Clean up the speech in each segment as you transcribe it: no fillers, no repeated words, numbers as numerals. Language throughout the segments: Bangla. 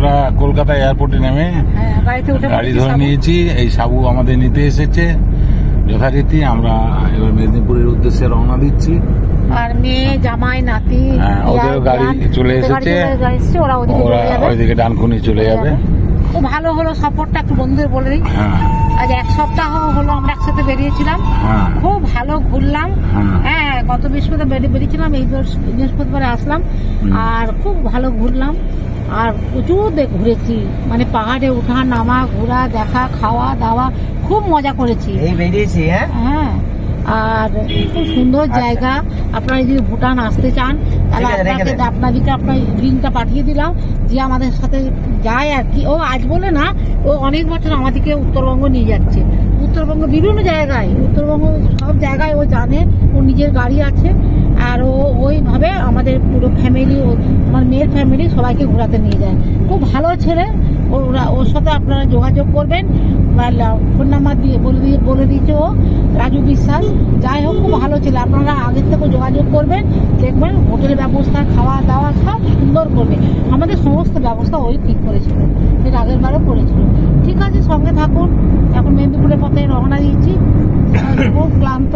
আমরা কলকাতা এয়ারপোর্টে নেমে গাড়ি ধরে নিয়েছি। এই সাবু আমাদের নিতে এসেছে যথারীতি। আমরা এবার মেদিনীপুরের উদ্দেশ্যে রওনা দিচ্ছি। আর মেয়ে জামাই নাতি ওদের গাড়ি চলে এসেছে, ওরা ওইদিকে ডানকুনি চলে যাবে। খুব ভালো হলো সফরটা, একটু বন্ধুদের বলে দিই। আজ 1 সপ্তাহ হলো আমরা একসাথে বেরিয়েছিলাম, খুব ভালো ঘুরলাম। হ্যাঁ, গত বৃহস্পতিবার বেরিয়েছিলাম, এই বৃহস্পতিবারে আসলাম। আর খুব ভালো ঘুরলাম, আর প্রচুর ঘুরেছি, মানে পাহাড়ে ওঠা নামা, ঘোরা দেখা, খাওয়া দাওয়া, খুব মজা করেছি। এই বেরিয়েছি। হ্যাঁ, আর খুব সুন্দর জায়গা। আপনারা যদি ভুটান আসতে চান তাহলে আপনাদেরকে আপনার লিঙ্কটা পাঠিয়ে দিলাম, যে আমাদের সাথে যায় আর কি। ও আজ বলে না, ও অনেক বছর আমাদেরকে উত্তরবঙ্গ নিয়ে যাচ্ছে। উত্তরবঙ্গ বিভিন্ন জায়গায়, উত্তরবঙ্গ সব জায়গায় ও জানে, ও নিজের গাড়ি আছে। আর ও ওইভাবে আমাদের পুরো ফ্যামিলি, আমার মেয়ের ফ্যামিলি সবাইকে ঘোরাতে নিয়ে যায়। খুব ভালো ছেলে। ওর সাথে আপনারা যোগাযোগ করবেন, ফোন নাম্বার দিয়ে বলে দিয়েছে ও, রাজু বিশ্বাস। যাই হোক, খুব ভালো ছেলে। আপনারা আগের থেকে যোগাযোগ করবেন, দেখবেন হোটেলের ব্যবস্থা, খাওয়া দাওয়া সব সুন্দর করবে। আমাদের সমস্ত ব্যবস্থা ওই ঠিক করেছিল, এর আগের বারও করেছিল। ঠিক আছে, সঙ্গে থাকুন। এখন মেদিনীপুরের পথে রওনা দিচ্ছি, খুব ক্লান্ত।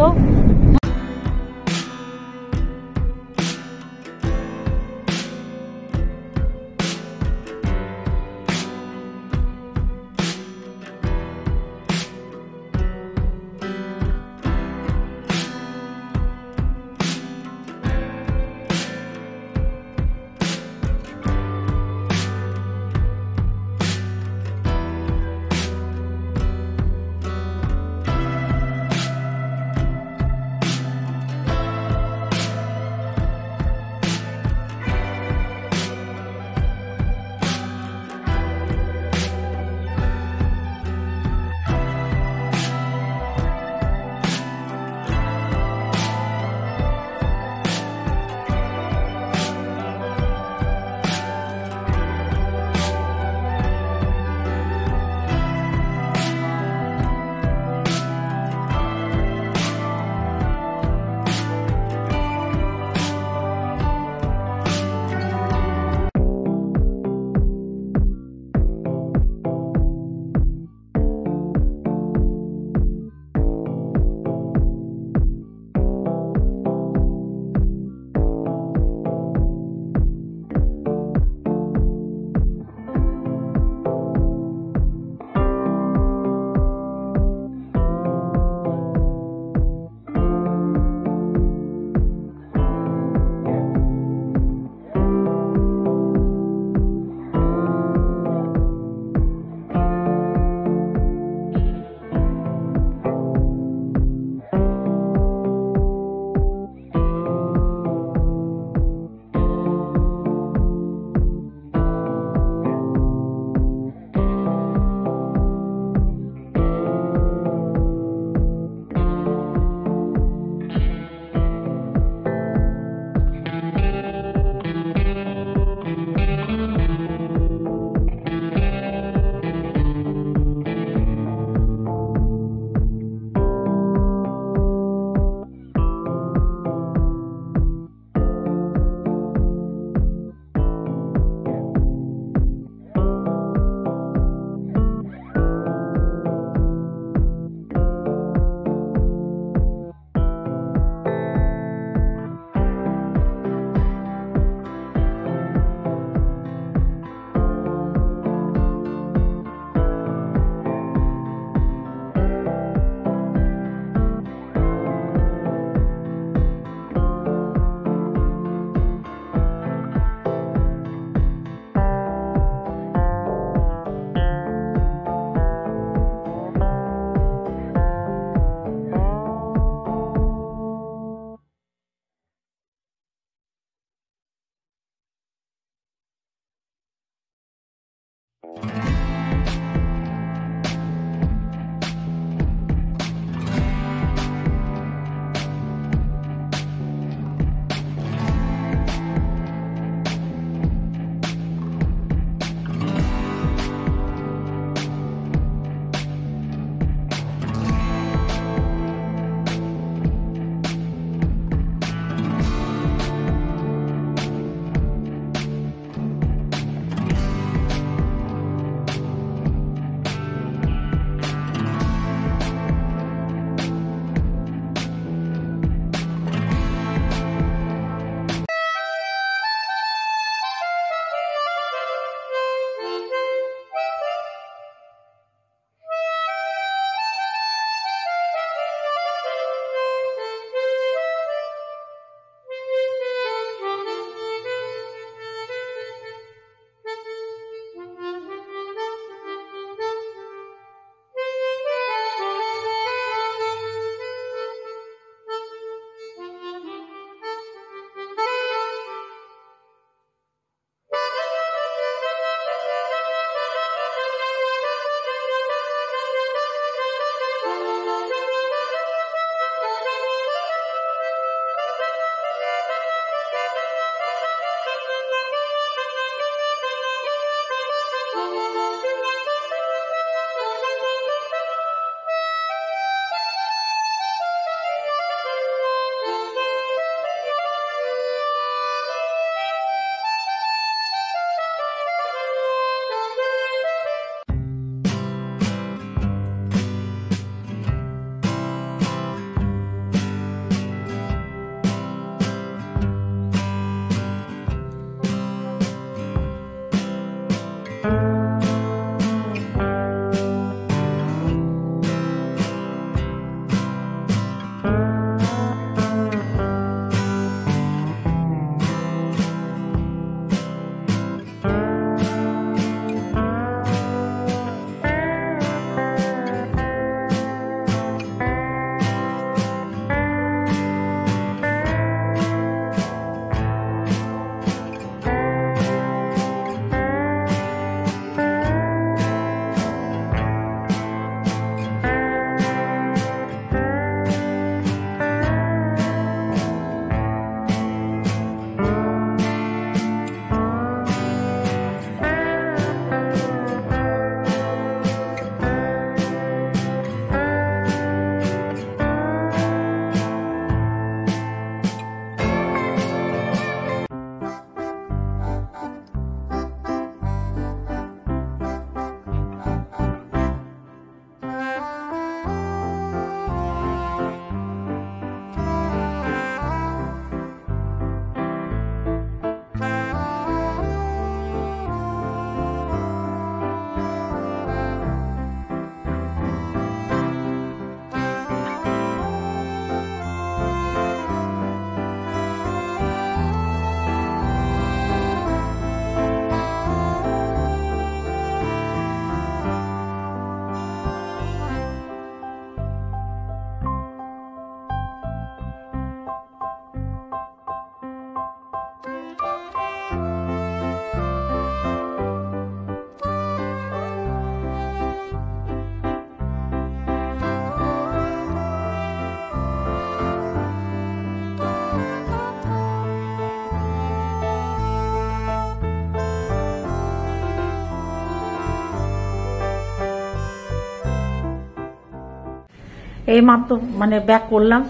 এই মাত্র মানে ব্যাক করলাম।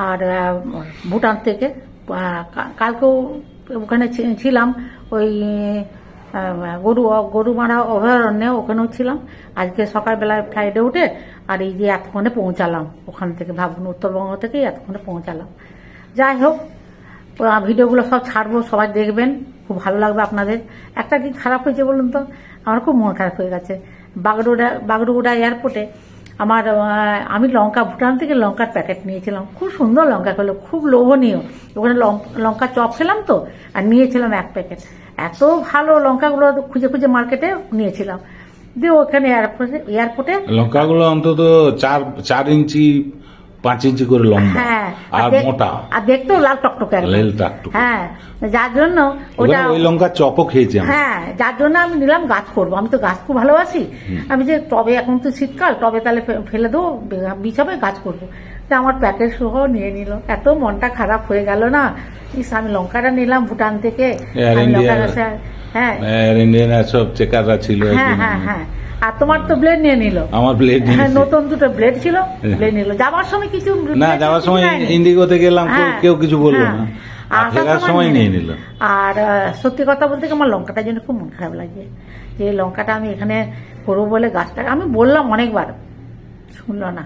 আর ভুটান থেকে কালকেও ওখানে ছিলাম, ওই গরুমারা অভয়ারণ্যে, ওখানেও ছিলাম। আজকে সকালবেলায় ফ্লাইটে উঠে আর এই যে এতক্ষণে পৌঁছালাম ওখান থেকে, ভাবুন উত্তরবঙ্গ থেকে এতক্ষণে পৌঁছালাম। যাই হোক, ভিডিওগুলো সব ছাড়বো, সবাই দেখবেন, খুব ভালো লাগবে আপনাদের। একটা কি খারাপ হয়েছে বলুন তো, আমার খুব মন খারাপ হয়ে গেছে। বাগডোগরা এয়ারপোর্টে আমি ভুটান থেকে লঙ্কার প্যাকেট নিয়েছিলাম, খুব সুন্দর লঙ্কা খেলো, খুব লোভনীয়। ওখানে লঙ্কা চপ খেলাম তো, আর নিয়েছিলাম 1 প্যাকেট। এত ভালো লঙ্কাগুলো খুঁজে খুঁজে মার্কেটে নিয়েছিলাম। দিয়ে ওখানে এয়ারপোর্টে লঙ্কাগুলো অন্তত 4 ইঞ্চি 5 ইঞ্চি করে লম্বা, হ্যাঁ, আর মোটা, আর দেখতেও লাল টকটকে। হ্যাঁ, যার জন্য ওই লঙ্কা চপও খেয়েছি। হ্যাঁ, যার জন্য আমি নিলাম গাছ করবো। আমি তো গাছ খুব ভালোবাসি। আমি যে টবে, এখন তো শীতকাল, টবে তাহলে ফেলে দেবো, বিছাবে গাছ করবো। তা আমার প্যাকেট সহ নিয়ে নিল, এত মনটা খারাপ হয়ে গেল না। আমি লঙ্কাটা নিলাম ভুটান থেকে। হ্যাঁ, সব চেকাররা ছিল। হ্যাঁ হ্যাঁ হ্যাঁ। আর তোমার তো ব্লেড নিয়ে নিল। আমার ব্লেড, হ্যাঁ, নতুন 2টো ব্লেড ছিল, ব্লেড নিল। যাওয়ার সময় কিছু না, যাওয়ার সময় ইন্ডিগোতে গেলাম, কেউ কিছু বললো না, আর ফেরার সময় নিয়ে নিল। আর সত্যি কথা বলতে আমার লঙ্কাটার জন্য খুব মন খারাপ লাগে, যে লঙ্কাটা আমি এখানে করবো বলে গাছটা আমি বললাম অনেকবার, শুনলো না,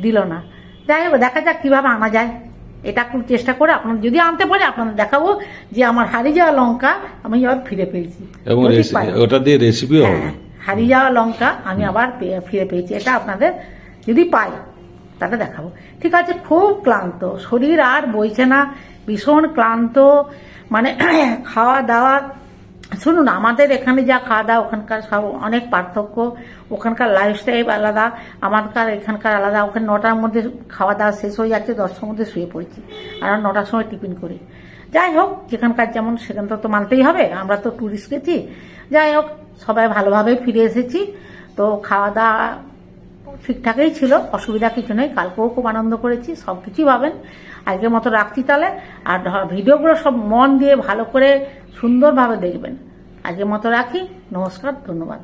দিল না। যাই হোক, দেখা যাক কিভাবে আনা যায়। এটা খুব চেষ্টা করে আপনার যদি আনতে পারে আপনাদের দেখাবো যে আমার হারিয়ে যাওয়া লঙ্কা আমি আবার ফিরে পেয়েছি, এবং ওটা দিয়ে রেসিপিও হবে। হারিয়ে যাওয়া লঙ্কা আমি আবার ফিরে পেয়েছি, এটা আপনাদের যদি পাই তাহলে দেখাবো। ঠিক আছে, খুব ক্লান্ত শরীর, আর বইছে না, ভীষণ ক্লান্ত। মানে খাওয়া দাওয়া, শুনুন, আমাদের এখানে যা খাওয়া দাওয়া ওখানকার সব অনেক পার্থক্য। ওখানকার লাইফস্টাইল আলাদা, আমাদের এখানকার আলাদা। ওখানে 9টার মধ্যে খাওয়া দাওয়া শেষ হয়ে যাচ্ছে, 10টার মধ্যে শুয়ে পড়েছি, আর 9টার সময় টিফিন করি। যাই হোক, যেখানকার যেমন সেখান তো মানতেই হবে, আমরা তো ট্যুরিস্ট গেছি। যাই হোক, সবাই ভালোভাবে ফিরে এসেছি। তো খাওয়া দাওয়া ঠিকঠাকই ছিল, অসুবিধা কিছু নেই। কালকেও খুব আনন্দ করেছি, সব কিছুই পাবেন। আজকের মতো রাখছি তাহলে। আর ভিডিওগুলো সব মন দিয়ে ভালো করে সুন্দরভাবে দেখবেন। আজকের মতো রাখি, নমস্কার, ধন্যবাদ।